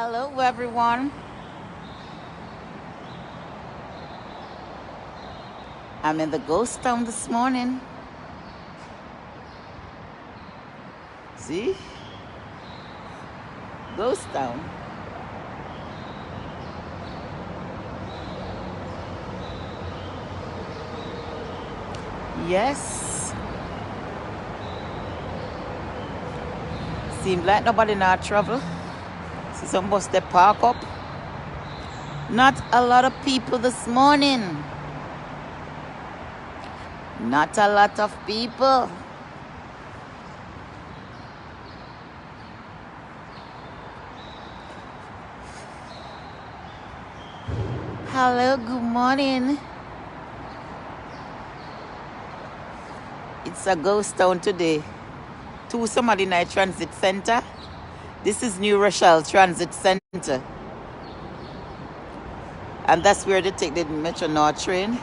Hello, everyone. I'm in the ghost town this morning. See? Ghost town. Yes. Seems like nobody not travel. See some bus they park up. Not a lot of people this morning. Not a lot of people. Hello, good morning. It's a ghost town today. To somebody night transit center. This is New Rochelle Transit Center. And that's where they take the Metro North train.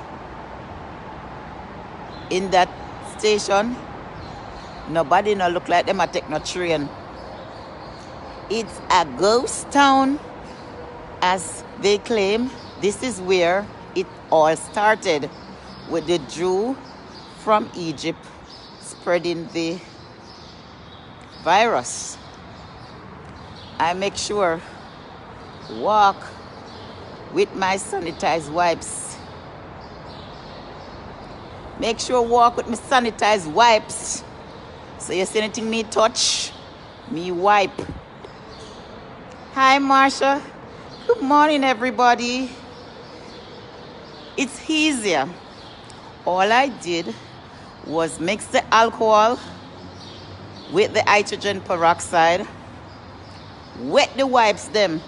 In that station, nobody no look like them a take no train. It's a ghost town, as they claim. This is where it all started, with the Jew from Egypt spreading the virus. I make sure walk with my sanitized wipes. Make sure walk with my sanitized wipes. So you see anything me touch, me wipe. Hi, Marsha. Good morning, everybody. It's easier. All I did was mix the alcohol with the hydrogen peroxide, wet the wipes them,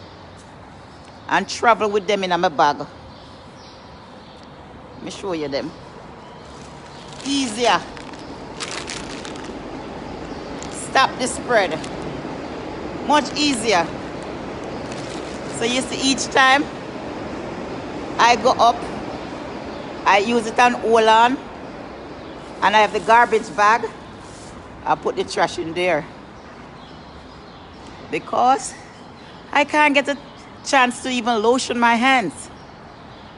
and travel with them in my bag. Let me show you them. Easier. Stop the spread. Much easier. So you see, each time I go up, I use it on hold on, and I have the garbage bag. I put the trash in there because I can't get a chance to even lotion my hands,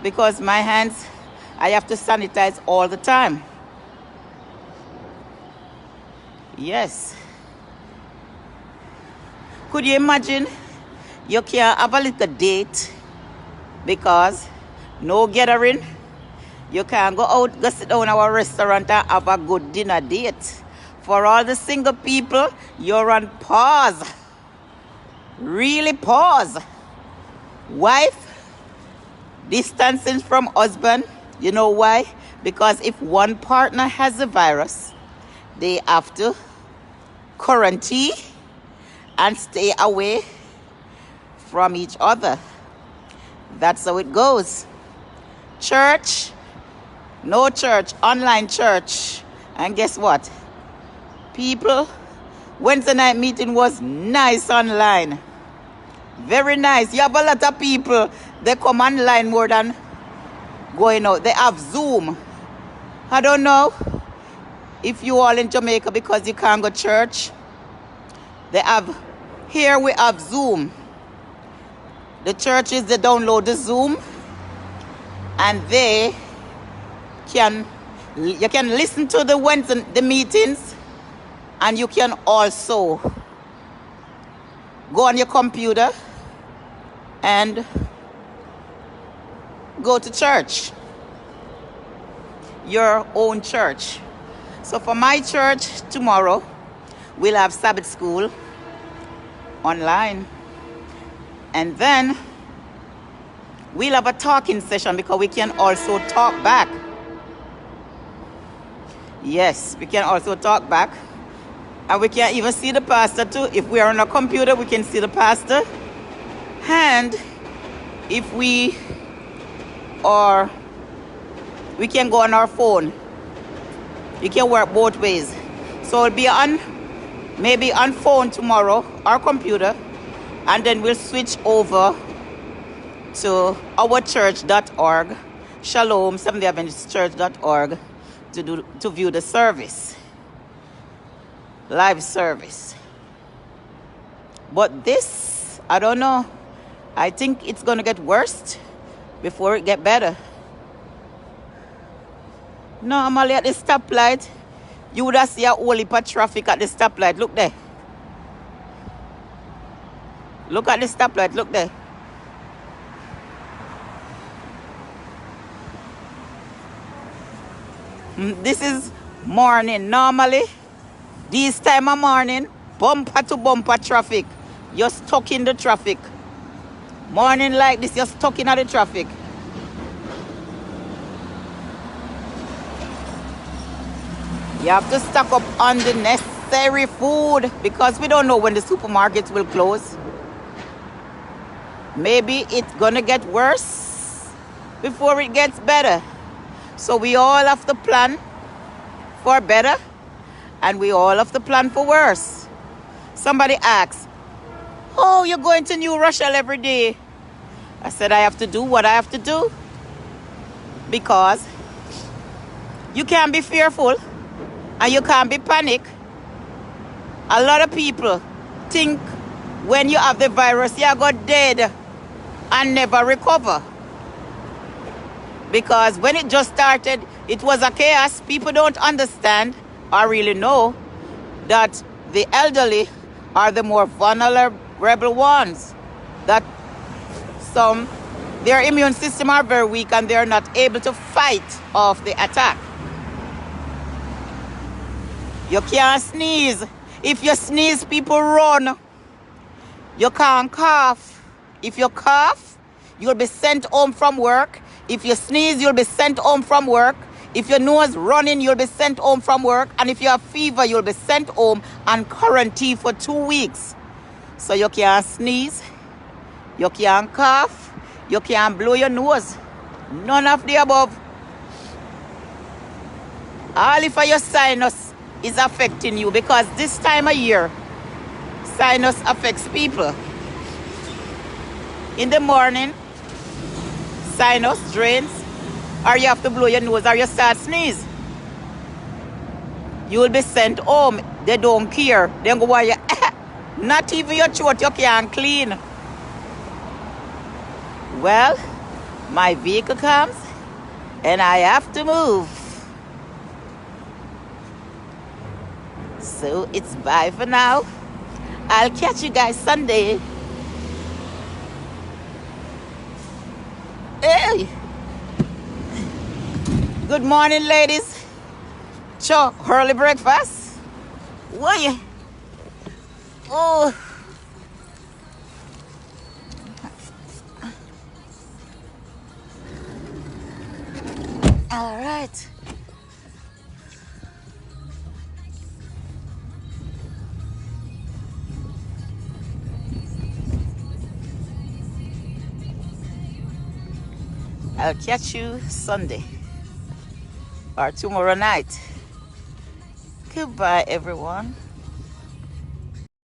because my hands I have to sanitize all the time. Yes. Could you imagine you can't have a little date because no gathering? You can't go out, go sit down in our restaurant and have a good dinner date. For all the single people, you're on pause. Really pause. Wife, distancing from husband. You know why? Because if one partner has the virus, they have to quarantine and stay away from each other. That's how it goes. Church, no church, online church. And guess what? People, Wednesday night meeting was nice online. Very nice. You have a lot of people, they come online more than going out. They have Zoom. I don't know if you all in Jamaica, because you can't go to church. Here we have Zoom. The churches, they download the Zoom, and you can listen to the meetings, and you can also go on your computer and go to church, your own church. So for my church tomorrow, we'll have Sabbath school online, and then we'll have a talking session, because we can also talk back. Yes, we can also talk back. And we can even see the pastor too. If we are on a computer, we can see the pastor. And if we can go on our phone. You can work both ways. So it'll be maybe on phone tomorrow, our computer, and then we'll switch over to ourchurch.org, Shalom, SeventhDay-AdventistChurch.org, to view the service, live service. But this, I don't know. I think it's going to get worse before it get better. Normally at the stoplight, you would have seen a whole heap of traffic at the stoplight. Look there. Look at the stoplight. Look there. This is morning. Normally, this time of morning, bumper to bumper traffic. You're stuck in the traffic. Morning like this, you're stuck in the traffic. You have to stock up on the necessary food because we don't know when the supermarkets will close. Maybe it's gonna get worse before it gets better. So we all have to plan for better and we all have to plan for worse. Somebody asks, oh, you're going to New Rochelle every day. I said I have to do what I have to do because you can't be fearful and you can't be panic. A lot of people think when you have the virus, you go dead and never recover. Because when it just started, it was a chaos. People don't understand or really know that the elderly are the more vulnerable ones. That their immune system are very weak and they're not able to fight off the attack. You can't sneeze. If you sneeze, people run. You can't cough. If you cough, you'll be sent home from work. If you sneeze, you'll be sent home from work. If your nose running, you'll be sent home from work. And if you have fever, you'll be sent home and quarantined for 2 weeks. So you can't sneeze. You can't cough. You can't blow your nose. None of the above. All if your sinus is affecting you because this time of year, sinus affects people. In the morning, sinus drains, or you have to blow your nose, or you start sneeze. You will be sent home. They don't care. They go while you not even your throat you can't clean. Well, my vehicle comes and I have to move. So it's bye for now. I'll catch you guys Sunday. Hey. Good morning, ladies. Sure, early breakfast. What you? Oh. All right. I'll catch you Sunday or tomorrow night. Goodbye, everyone.